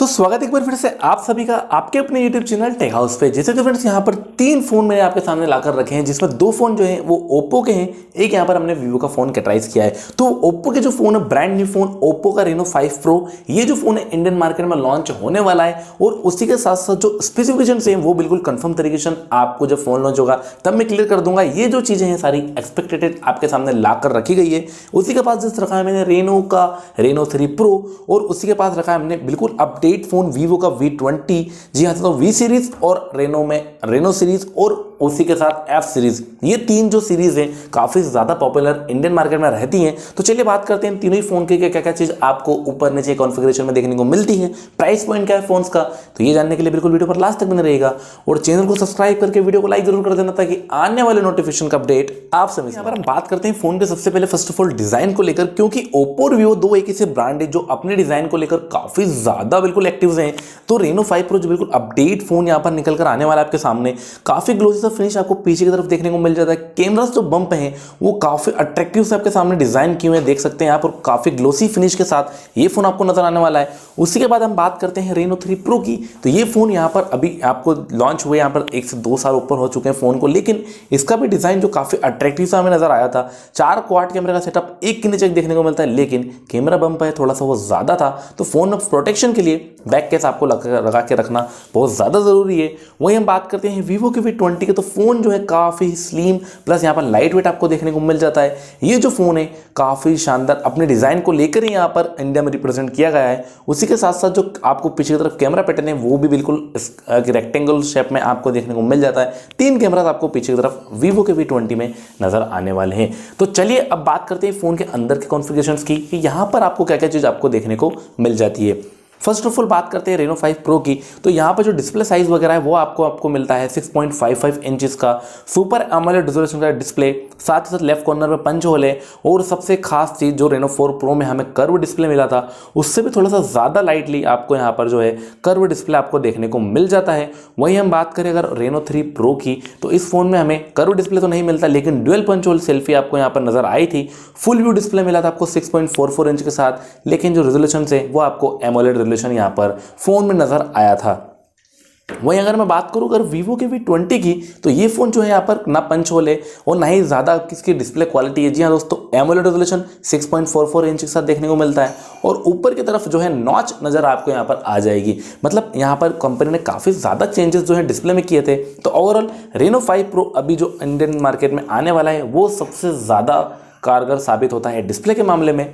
तो स्वागत है एक बार फिर से आप सभी का आपके अपने YouTube चैनल टेक हाउस पे। जैसे कि फ्रेंड्स यहाँ पर 3 फोन मैंने आपके सामने लाकर रखे हैं, जिसमें 2 फोन जो हैं वो ओप्पो के हैं, एक यहाँ पर हमने वीवो का फोन कैटराइज किया है। तो ओप्पो के जो फोन है ब्रांड न्यू फोन ओप्पो का रेनो 5 प्रो, ये जो फोन है इंडियन मार्केट में लॉन्च होने वाला है और उसी के साथ साथ जो स्पेसिफिकेशन है वो बिल्कुल कंफर्म तरीके से आपको जब फोन लॉन्च होगा तब मैं क्लियर कर दूंगा। ये जो चीजें हैं सारी एक्सपेक्टेड आपके सामने लाकर रखी गई है। उसी के पास जिस रखा है मैंने रेनो का रेनो 3 प्रो और उसी के पास रखा है हमने बिल्कुल अपडेट फोन वीवो का V20। जी हाँ, तो वी सीरीज और रेनो में रेनो सीरीज और उसी के साथ एफ सीरीज, ये 3 जो सीरीज हैं काफी ज्यादा पॉपुलर इंडियन मार्केट में रहती हैं। तो चलिए बात करते हैं तीनों ही फोन के क्या क्या चीज आपको ऊपर नीचे कॉन्फ़िगरेशन में देखने को मिलती है, प्राइस पॉइंट क्या है फोन्स का। तो ये जानने के लिए बिल्कुल वीडियो पर लास्ट तक बने रहेगा और चैनल को सब्सक्राइब करके वीडियो को लाइक जरूर कर देना ताकि आने वाले नोटिफिकेशन का अपडेट आप समझ। यहाँ पर हम बात करते हैं फोन के सबसे पहले फर्स्ट ऑफ ऑल डिजाइन को लेकर, क्योंकि ओप्पो और वीवो 2 एक ऐसे ब्रांड है जो अपने डिजाइन को लेकर काफी ज्यादा बिल्कुल एक्टिव हैं। तो रेनो 5 प्रो जो बिल्कुल अपडेट फोन यहाँ पर निकल कर आने वाला है आपके सामने, काफी ग्लोसी सा फिनिश आपको पीछे की तरफ देखने को मिल जाता है। कैमरास जो बम्प हैं वो काफी अट्रैक्टिव से आपके सामने डिजाइन किए हुए देख सकते हैं आप, और काफी ग्लोसी फिनिश के साथ ये फोन आपको नजर आने वाला है। उसी के बाद हम बात करते हैं रेनो 3 प्रो की। तो ये फोन यहाँ पर अभी आपको लॉन्च हुए यहाँ पर 1 से 2 साल ऊपर हो चुके हैं फोन को, लेकिन इसका भी डिजाइन जो काफी अट्रैक्टिव सा हमें नजर आया था। 4 क्वाड कैमरे का सेटअप एक के नीचे देखने को मिलता है, लेकिन कैमरा बम्प है थोड़ा सा वो ज्यादा था। तो फोन प्रोटेक्शन के लिए बैक केस आपको लगा के रखना बहुत ज्यादा जरूरी है। वही हम बात करते हैं वीवो के V20 के। तो फोन जो है काफी स्लिम प्लस यहाँ पर लाइट वेट आपको देखने को मिल जाता है। ये जो फोन है काफी शानदार अपने डिजाइन को लेकर ही यहाँ पर इंडिया में रिप्रेजेंट किया गया है। उसी के साथ साथ जो आपको पीछे की तरफ कैमरा पैटर्न है वो भी बिल्कुल रेक्टेंगल शेप में आपको देखने को मिल जाता है। 3 कैमरास आपको पीछे की तरफ वीवो के V20 में नजर आने वाले हैं। तो चलिए अब बात करते हैं फोन के अंदर के कॉन्फ़िगरेशंस की कि यहाँ पर आपको क्या क्या चीज आपको देखने को मिल जाती है। फर्स्ट ऑफ ऑल बात करते हैं रेनो 5 प्रो की। तो यहाँ पर जो डिस्प्ले साइज वगैरह है वो आपको मिलता है 6.55 इंचेस का सुपर एमोलेड रेजोल्यूशन का डिस्प्ले, साथ ही साथ लेफ्ट कॉर्नर में पंच होल है। और सबसे खास चीज जो रेनो 4 प्रो में हमें कर्व डिस्प्ले मिला था उससे भी थोड़ा सा ज्यादा लाइटली आपको यहाँ पर जो है कर्व डिस्प्ले आपको देखने को मिल जाता है। वहीं हम बात करें अगर रेनो 3 प्रो की, तो इस फोन में हमें कर्व डिस्प्ले तो नहीं मिलता, लेकिन ड्यूअल पंच होल सेल्फी आपको यहाँ पर नजर आई थी। फुल व्यू डिस्प्ले मिला था आपको 6.44 इंच के साथ, लेकिन जो रेजोल्यूशन है वो आपको एमोलेड यहाँ पर फोन में नजर आया था। वहीं अगर मैं बात करूं अगर वीवो के V20 की, तो ये फोन जो है यहाँ पर ना पंच होल है और ना ही ज्यादा किसकी डिस्प्ले क्वालिटी है। जी हाँ दोस्तों, एमोलेड रेजोल्यूशन 6.44 इंच के साथ देखने को मिलता है और ऊपर की तरफ जो है नॉच नजर आपको यहाँ पर आ जाएगी। मतलब यहाँ पर कंपनी ने काफी ज्यादा चेंजेस जो है डिस्प्ले में किए थे। तो ओवरऑल रेनो 5 प्रो अभी जो इंडियन मार्केट में आने वाला है वो सबसे ज्यादा कारगर साबित होता है डिस्प्ले के मामले में।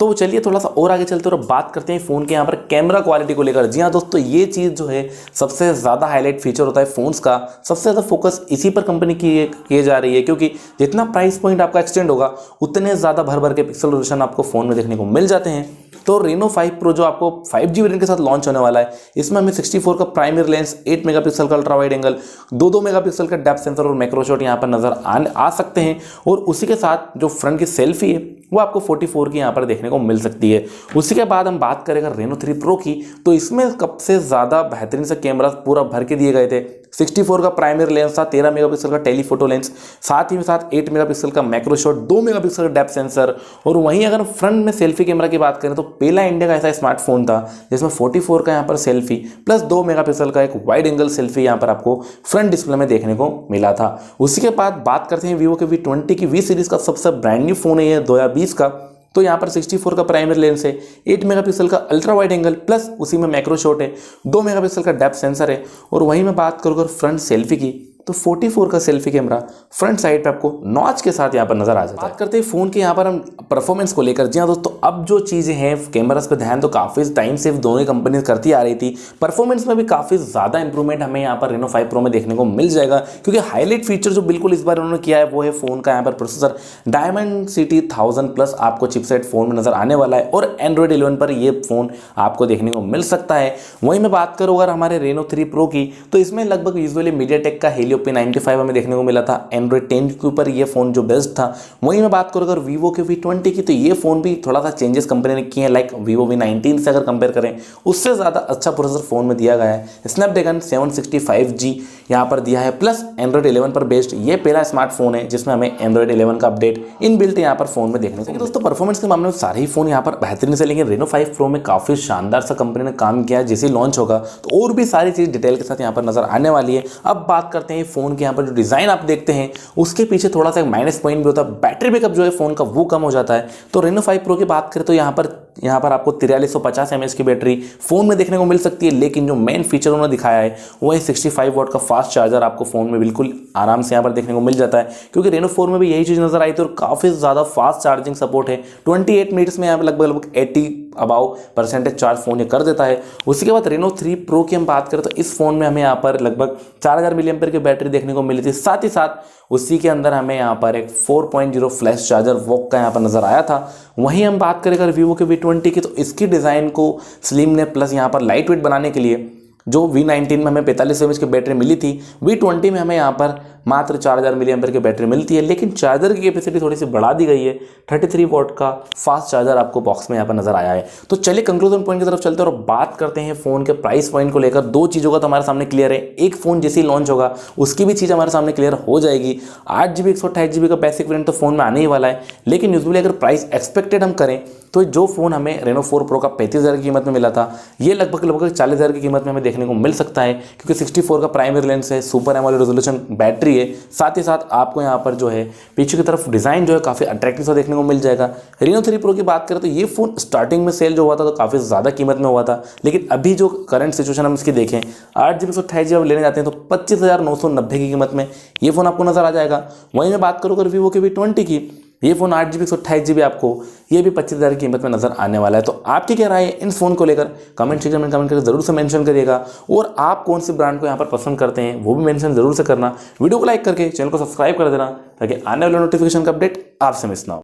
तो चलिए थोड़ा सा और आगे चलते और बात करते हैं फोन के यहाँ पर कैमरा क्वालिटी को लेकर। जी हाँ दोस्तों, ये चीज़ जो है सबसे ज़्यादा हाईलाइट फीचर होता है फोन्स का, सबसे ज़्यादा फोकस इसी पर कंपनी की जा रही है, क्योंकि जितना प्राइस पॉइंट आपका एक्सटेंड होगा उतने ज़्यादा भर भर के पिक्सल रेजोल्यूशन आपको फोन में देखने को मिल जाते हैं। तो रेनो 5 प्रो जो आपको 5G वेरिएंट के साथ लॉन्च होने वाला है, इसमें हमें 64 का प्राइमरी लेंस, 8 मेगापिक्सल का अल्ट्रा वाइड एंगल, 2 मेगापिक्सल का डेप्थ सेंसर और मैक्रो शॉट यहाँ पर नजर आ सकते हैं। और उसी के साथ जो फ्रंट की सेल्फी है वो आपको 44 की यहाँ पर देखने को मिल सकती है। उसी के बाद हम बात करें रेनो 3 प्रो की, तो इसमें सबसे ज़्यादा बेहतरीन से कैमरा पूरा भर के दिए गए थे। 64 का प्राइमरी लेंस था, 13 मेगापिक्सल का टेलीफोटो लेंस, साथ ही साथ 8 मेगापिक्सल का मैक्रो शॉट, 2 मेगापिक्सल का डेप्थ सेंसर। और वहीं अगर फ्रंट में सेल्फी कैमरा की बात करें तो पहला इंडिया का ऐसा स्मार्टफोन था जिसमें 44 का यहाँ पर सेल्फी प्लस 2 मेगापिक्सल का एक वाइड एंगल सेल्फी यहाँ पर आपको फ्रंट डिस्प्ले में देखने को मिला था। उसी के बाद बात करते हैं वीवो के V20 की। वी सीरीज का सबसे ब्रांड न्यू फोन है ये 2020 का। तो यहाँ पर 64 का प्राइमरी लेंस है, 8 मेगापिक्सल का अल्ट्रा वाइड एंगल प्लस उसी में मैक्रो शॉट है, 2 मेगापिक्सल का डेप्थ सेंसर है। और वहीं मैं बात करूँ अगर फ्रंट सेल्फी की, तो 44 का सेल्फी कैमरा फ्रंट साइड पे आपको नॉच के साथ यहाँ पर नजर आ जाता है। बात करते हैं फोन के यहाँ पर हम परफॉर्मेंस को लेकर। जी हाँ दोस्तों, अब जो चीजें हैं कैमरास पे ध्यान तो काफी टाइम से दोनों कंपनीज करती आ रही थी। परफॉर्मेंस में भी काफी ज्यादा इंप्रूवमेंट हमें यहाँ पर रेनो 5 प्रो में देखने को मिल जाएगा, क्योंकि हाईलाइट फीचर जो बिल्कुल इस बार उन्होंने किया है वो है फोन का यहाँ पर प्रोसेसर Dimensity 1000 प्लस आपको चिपसेट फोन में नजर आने वाला है और Android 11 पर ये फोन आपको देखने को मिल सकता है। वहीं मैं बात करूँ अगर हमारे रेनो 3 प्रो की, तो इसमें लगभग यूजुअली मीडियाटेक का Helio Helio P95 हमें देखने को मिला था। एंड्रॉइड 10 के ऊपर ये फ़ोन जो बेस्ट था। वहीं मैं बात करूँ अगर वीवो के V20 की, तो ये फ़ोन भी थोड़ा सा चेंजेस कंपनी ने किए हैं। लाइक वीवो V19 से अगर कंपेयर करें, उससे ज़्यादा अच्छा प्रोसेसर फ़ोन में दिया गया है। स्नैपड्रैगन 765G यहाँ पर दिया है, प्लस एंड्रॉइड 11 पर बेस्ड ये पहला स्मार्टफोन है जिसमें हमें एंड्रॉइड 11 का अपडेट इनबिल्ट यहाँ पर फोन में देखने को। दोस्तों परफॉर्मेंस के मामले में सारे ही फोन यहाँ पर बेहतरीन से, लेकिन Reno 5 Pro में काफी शानदार सा कंपनी ने काम किया है। जैसे लॉन्च होगा तो और भी सारी चीज डिटेल के साथ यहाँ पर नजर आने वाली है। अब बात करते हैं फोन के यहाँ पर जो डिजाइन आप देखते हैं उसके पीछे थोड़ा सा माइनस पॉइंट भी होता है। बैटरी बैकअप जो है फोन का वो कम हो जाता है। तो Reno 5 Pro की बात करें तो यहाँ पर आपको 4350 mAh की बैटरी फोन में देखने को मिल सकती है, लेकिन जो मेन फीचर उन्होंने दिखाया है वो है 65 वाट का फास्ट चार्जर आपको फोन में बिल्कुल आराम से यहाँ पर देखने को मिल जाता है। क्योंकि Reno 4 में भी यही चीज़ नजर आई थी और काफ़ी ज़्यादा फास्ट चार्जिंग सपोर्ट है। 28 मिनट्स में यहाँ पर लगभग 80% चार्ज फोन ये कर देता है। उसी के बाद Reno 3 Pro की हम बात करें तो इस फोन में हमें यहाँ पर लगभग 4000 mAh की बैटरी देखने को मिली थी। साथ ही साथ उसी के अंदर हमें यहाँ पर एक 4.0 फ्लैश चार्जर वॉक का यहाँ पर नजर आया था। वहीं हम बात करें अगर वीवो के V20 की, तो इसकी डिज़ाइन को स्लिम ने प्लस यहाँ पर लाइट वेट बनाने के लिए जो V19 में हमें 45 mAh की बैटरी मिली थी, V20 में हमें यहाँ पर मात्र 4000 mAh की बैटरी मिलती है, लेकिन चार्जर की कैपेसिटी थोड़ी सी बढ़ा दी गई है। 33 वाट का फास्ट चार्जर आपको बॉक्स में यहाँ पर नजर आया है। तो चलिए कंक्लूजन पॉइंट की तरफ चलते हैं और बात करते हैं फोन के प्राइस पॉइंट को लेकर। दो चीज़ों का तो हमारे सामने क्लियर है, एक फोन जैसे ही लॉन्च होगा उसकी भी चीज़ हमारे सामने क्लियर हो जाएगी। 8GB 128GB का बेसिक वेरिएंट तो फोन में आने ही वाला है, लेकिन यूजुअली अगर प्राइस एक्सपेक्टेड हम करें तो जो फोन हमें Reno 4 Pro का 35,000 की कीमत में मिला था, ये लगभग 40,000 की कीमत में हमें देखने को मिल सकता है। क्योंकि 64 का प्राइमरी लेंस है, सुपर एमोलेड रेजोल्यूशन बैटरी है, साथ ही साथ आपको यहाँ पर जो है पीछे की तरफ डिज़ाइन जो है काफ़ी अट्रैक्टिव सा देखने को मिल जाएगा। Reno 3 Pro की बात करें तो ये फ़ोन स्टार्टिंग में सेल जो हुआ था तो काफ़ी ज़्यादा कीमत में हुआ था, लेकिन अभी जो करंट सिचुएशन हम इसकी देखें 8GB 128GB आप लेने जाते हैं तो 25,990 की कीमत में ये फ़ोन आपको नजर आ जाएगा। वहीं मैं बात करूँ अगर वीवो के V20 की, ये फ़ोन 8GB 128GB आपको ये भी 25,000 की कीमत में नजर आने वाला है। तो आपकी क्या राय है इन फ़ोन को लेकर? कमेंट सेक्शन में कमेंट करके जरूर से मेंशन करिएगा, और आप कौन सी ब्रांड को यहाँ पर पसंद करते हैं वो भी मेंशन जरूर से करना। वीडियो को लाइक करके चैनल को सब्सक्राइब कर देना ताकि आने वाले नोटिफिकेशन का अपडेट आपसे मिस ना हो।